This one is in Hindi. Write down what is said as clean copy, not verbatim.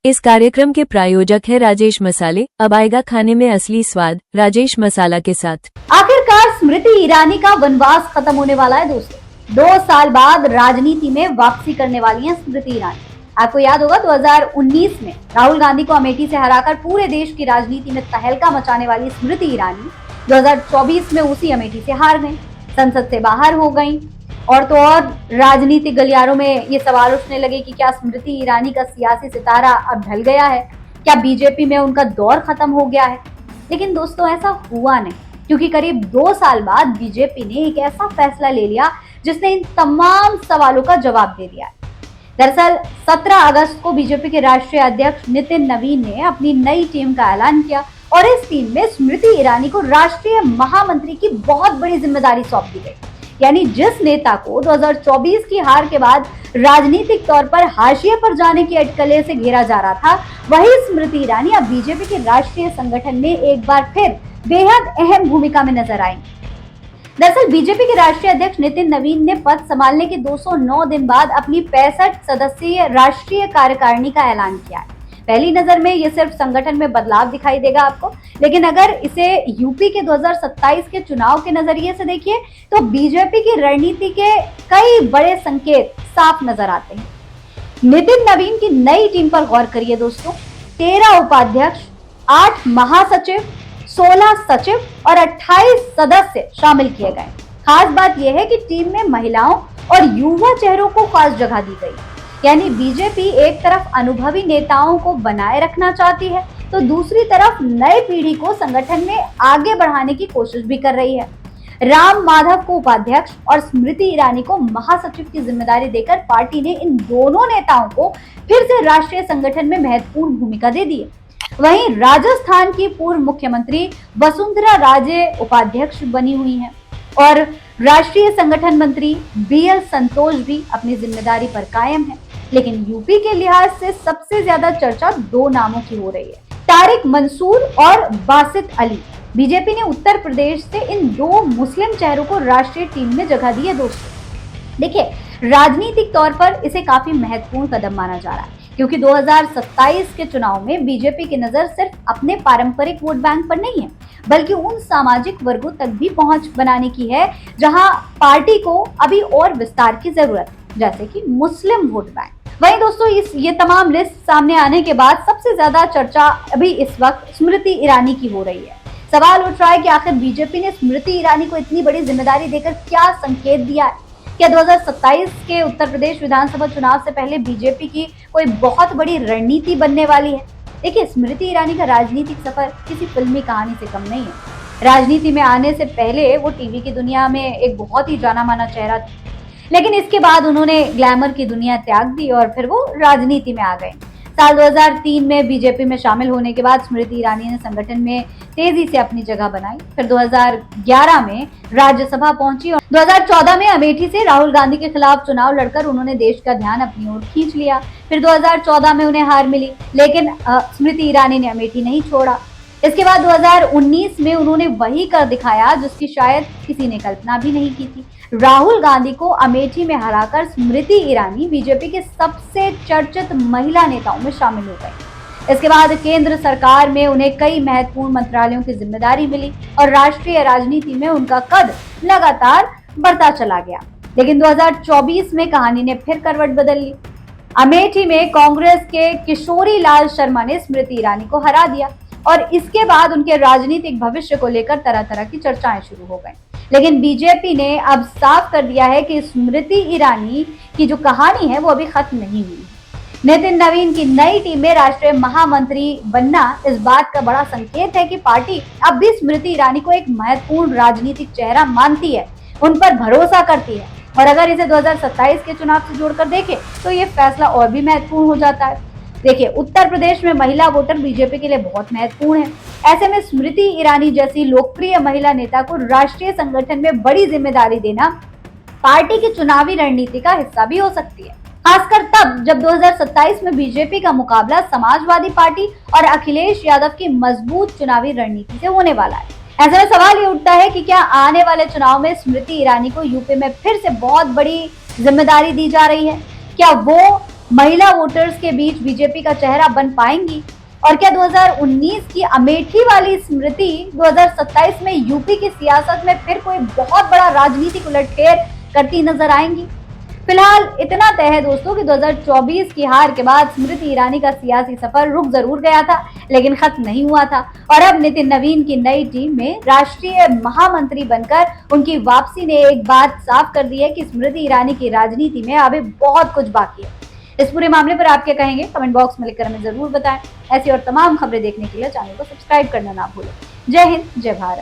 इस कार्यक्रम के प्रायोजक है राजेश मसाले। अब आएगा खाने में असली स्वाद राजेश मसाला के साथ। आखिरकार स्मृति ईरानी का वनवास खत्म होने वाला है दोस्तों। 2 साल बाद राजनीति में वापसी करने वाली हैं स्मृति ईरानी। आपको याद होगा 2019 में राहुल गांधी को अमेठी से हराकर पूरे देश की राजनीति में तहलका मचाने वाली स्मृति ईरानी 2024 में उसी अमेठी से हार गई, संसद से बाहर हो गई। और तो और राजनीतिक गलियारों में ये सवाल उठने लगे कि क्या स्मृति ईरानी का सियासी सितारा अब ढल गया है, क्या बीजेपी में उनका दौर खत्म हो गया है। लेकिन दोस्तों ऐसा हुआ नहीं, क्योंकि करीब 2 साल बाद बीजेपी ने एक ऐसा फैसला ले लिया जिसने इन तमाम सवालों का जवाब दे दिया। दरअसल 17 अगस्त को बीजेपी के राष्ट्रीय अध्यक्ष नितिन नवीन ने अपनी नई टीम का ऐलान किया और इस टीम में स्मृति ईरानी को राष्ट्रीय महामंत्री की बहुत बड़ी जिम्मेदारी सौंप दी गई। यानी जिस नेता को 2024 की हार के बाद राजनीतिक तौर पर हाशिए पर जाने की अटकलें से घेरा जा रहा था, वही स्मृति ईरानी अब बीजेपी के राष्ट्रीय संगठन में एक बार फिर बेहद अहम भूमिका में नजर आई। दरअसल बीजेपी के राष्ट्रीय अध्यक्ष नितिन नवीन ने पद संभालने के 209 दिन बाद अपनी 65 सदस्यीय राष्ट्रीय कार्यकारिणी का ऐलान किया है। पहली नजर में ये सिर्फ संगठन में बदलाव दिखाई देगा आपको, लेकिन अगर इसे यूपी के 2027 के चुनाव के नजरिए से देखिए तो बीजेपी की रणनीति के कई बड़े संकेत साफ नजर आते हैं। नितिन नवीन की नई टीम पर गौर करिए दोस्तों। 13 उपाध्यक्ष, 8 महासचिव, 16 सचिव और 28 सदस्य शामिल किए गए। खास बात यह है कि टीम में महिलाओं और युवा चेहरों को खास जगह दी गई। यानी बीजेपी एक तरफ अनुभवी नेताओं को बनाए रखना चाहती है तो दूसरी तरफ नई पीढ़ी को संगठन में आगे बढ़ाने की कोशिश भी कर रही है। राम माधव को उपाध्यक्ष और स्मृति ईरानी को महासचिव की जिम्मेदारी देकर पार्टी ने इन दोनों नेताओं को फिर से राष्ट्रीय संगठन में महत्वपूर्ण भूमिका दे दी है। वहीं राजस्थान की पूर्व मुख्यमंत्री वसुंधरा राजे उपाध्यक्ष बनी हुई हैं और राष्ट्रीय संगठन मंत्री BL संतोष भी अपनी जिम्मेदारी पर कायम है। लेकिन यूपी के लिहाज से सबसे ज्यादा चर्चा 2 नामों की हो रही है, तारिक मंसूर और बासित अली। बीजेपी ने उत्तर प्रदेश से इन 2 मुस्लिम चेहरों को राष्ट्रीय टीम में जगह दी है दोस्तों। देखिए, राजनीतिक तौर पर इसे काफी महत्वपूर्ण कदम माना जा रहा है, क्योंकि 2027 के चुनाव में बीजेपी की नजर सिर्फ अपने पारंपरिक वोट बैंक पर नहीं है, बल्कि उन सामाजिक वर्गों तक भी पहुंच बनाने की है जहां पार्टी को अभी और विस्तार की जरूरत है, जैसे कि मुस्लिम वोट बैंक। वहीं दोस्तों ये तमाम लिस्ट सामने आने के बाद सबसे ज्यादा चर्चा अभी इस वक्त स्मृति ईरानी की हो रही है। सवाल उठ रहा है कि आखिर बीजेपी ने स्मृति ईरानी को इतनी बड़ी जिम्मेदारी देकर क्या संकेत दिया है। क्या 2027 के उत्तर प्रदेश विधानसभा चुनाव से पहले बीजेपी की कोई बहुत बड़ी रणनीति बनने वाली है। देखिए, स्मृति ईरानी का राजनीतिक सफर किसी फिल्मी कहानी से कम नहीं है। राजनीति में आने से पहले वो टीवी की दुनिया में एक बहुत ही जाना माना चेहरा थी, लेकिन इसके बाद उन्होंने ग्लैमर की दुनिया त्याग दी और फिर वो राजनीति में आ गए। साल 2003 में बीजेपी में शामिल होने के बाद स्मृति ईरानी ने संगठन में तेजी से अपनी जगह बनाई। फिर 2011 में राज्यसभा पहुंची और 2014 में अमेठी से राहुल गांधी के खिलाफ चुनाव लड़कर उन्होंने देश का ध्यान अपनी ओर खींच लिया। फिर 2014 में उन्हें हार मिली, लेकिन स्मृति ईरानी ने अमेठी नहीं छोड़ा। इसके बाद 2019 में उन्होंने वही कर दिखाया जिसकी शायद किसी ने कल्पना भी नहीं की थी। राहुल गांधी को अमेठी में हराकर स्मृति ईरानी बीजेपी के सबसे चर्चित महिला नेताओं में शामिल हो गई। इसके बाद केंद्र सरकार में उन्हें कई महत्वपूर्ण मंत्रालयों की जिम्मेदारी मिली और राष्ट्रीय राजनीति में उनका कद लगातार बढ़ता चला गया। लेकिन 2024 में कहानी ने फिर करवट बदल ली। अमेठी में कांग्रेस के किशोरी लाल शर्मा ने स्मृति ईरानी को हरा दिया और इसके बाद उनके राजनीतिक भविष्य को लेकर तरह तरह की चर्चाएं शुरू हो गई। लेकिन बीजेपी ने अब साफ कर दिया है कि स्मृति ईरानी की जो कहानी है वो अभी खत्म नहीं हुई। नितिन नवीन की नई टीम में राष्ट्रीय महामंत्री बनना इस बात का बड़ा संकेत है कि पार्टी अब भी स्मृति ईरानी को एक महत्वपूर्ण राजनीतिक चेहरा मानती है, उन पर भरोसा करती है। और अगर इसे 2027 के चुनाव से जोड़कर देखें तो ये फैसला और भी महत्वपूर्ण हो जाता है। देखिए, उत्तर प्रदेश में महिला वोटर बीजेपी के लिए बहुत महत्वपूर्ण है। ऐसे में स्मृति ईरानी जैसी लोकप्रिय महिला नेता को राष्ट्रीय संगठन में बड़ी जिम्मेदारी देना पार्टी की चुनावी रणनीति का हिस्सा भी हो सकती है, खासकर तब जब 2027 में बीजेपी का मुकाबला समाजवादी पार्टी और अखिलेश यादव की मजबूत चुनावी रणनीति से होने वाला है। ऐसे में सवाल ये उठता है कि क्या आने वाले चुनाव में स्मृति ईरानी को यूपी में फिर से बहुत बड़ी जिम्मेदारी दी जा रही है। क्या वो महिला वोटर्स के बीच बीजेपी का चेहरा बन पाएंगी? और क्या 2019 की अमेठी वाली स्मृति 2027 में यूपी की सियासत में फिर कोई बहुत बड़ा राजनीतिक उलटफेर करती नजर आएंगी? फिलहाल इतना तय है दोस्तों कि 2024 की हार के बाद स्मृति ईरानी का सियासी सफर रुक जरूर गया था, लेकिन खत्म नहीं हुआ था। और अब नितिन नवीन की नई टीम में राष्ट्रीय महामंत्री बनकर उनकी वापसी ने एक बात साफ कर दी है कि स्मृति ईरानी की राजनीति में अभी बहुत कुछ बाकी है। इस पूरे मामले पर आप क्या कहेंगे? कमेंट बॉक्स में लिखकर हमें जरूर बताएं। ऐसी और तमाम खबरें देखने के लिए चैनल को सब्सक्राइब करना ना भूलें। जय हिंद, जय भारत।